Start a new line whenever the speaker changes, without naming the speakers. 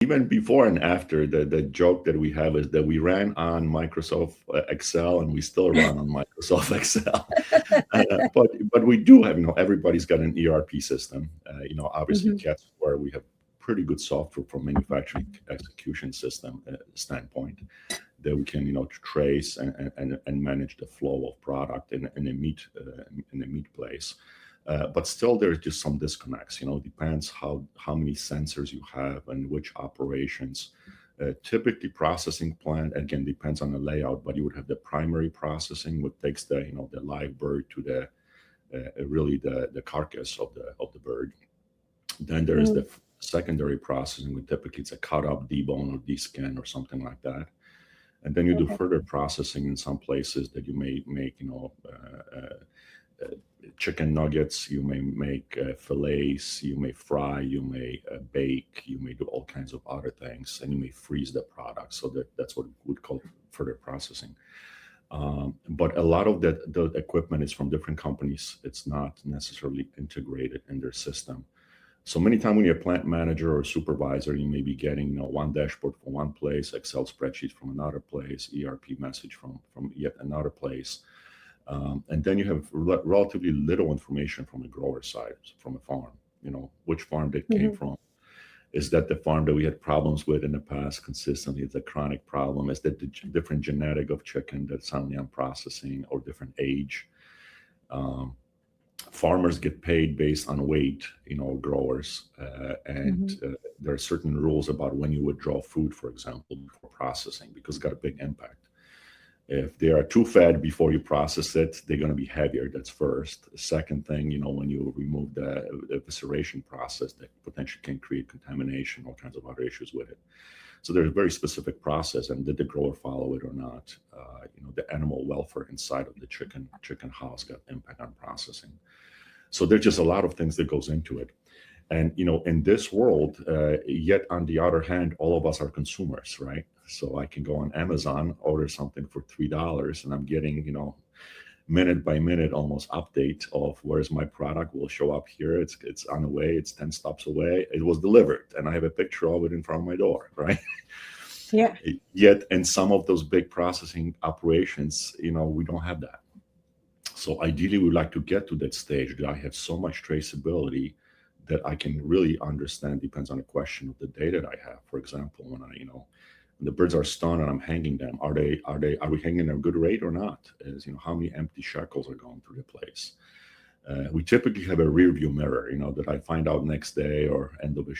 even before and after, the joke that we have is that we ran on Microsoft Excel and we still run on Microsoft Excel. But we do have, everybody's got an ERP system. Obviously,
Mhm.
CAT's where we have pretty good software from manufacturing execution system standpoint that we can, trace and manage the flow of product in a meat place. But still, there's just some disconnects. It depends how many sensors you have and which operations. Typically, processing plant again depends on the layout, but you would have the primary processing, which takes the live bird to the really the carcass of the bird. Then there is the
Mhm.
secondary processing, which typically it's a cut up, debone, or deskin, or something like that. And then you do
Okay.
further processing in some places that you may make, chicken nuggets, you may make fillets, you may fry, you may bake, you may do all kinds of other things, and you may freeze the product. So that's what we would call further processing. But a lot of the equipment is from different companies. It's not necessarily integrated in their system. So many times when you're a plant manager or supervisor, you may be getting one dashboard from one place, Excel spreadsheet from another place, ERP message from yet another place. And then you have relatively little information from the grower side, from a farm, which farm that came
Mhm.
from. Is that the farm that we had problems with in the past consistently? It's a chronic problem. Is that the different genetic of chicken that's suddenly on processing or different age? Um, Farmers get paid based on weight, growers, and
Mhm.
there are certain rules about when you withdraw food, for example, before processing, because it's got a big impact. If they are too fat before you process it, they're going to be heavier. That's first. Second thing, when you remove the evisceration process, that potentially can create contamination, all kinds of other issues with it. So there's a very specific process, and did the grower follow it or not? The animal welfare inside of the chicken house got impact on processing. So there's just a lot of things that goes into it. And in this world, yet on the other hand, all of us are consumers, right? So I can go on Amazon, order something for $3, and I'm getting minute by minute almost update of where's my product will show up here. It's on the way. It's 10 stops away. It was delivered, and I have a picture of it in front of my door, right?
Yeah.
Yet in some of those big processing operations, we don't have that. So ideally, we would like to get to that stage that I have so much traceability that I can really understand. Depends on the question of the data that I have. For example, when when the birds are stunned and I'm hanging them, are we hanging at a good rate or not? Is how many empty shekels are going through the place? We typically have a rear view mirror, that I find out next day or end of a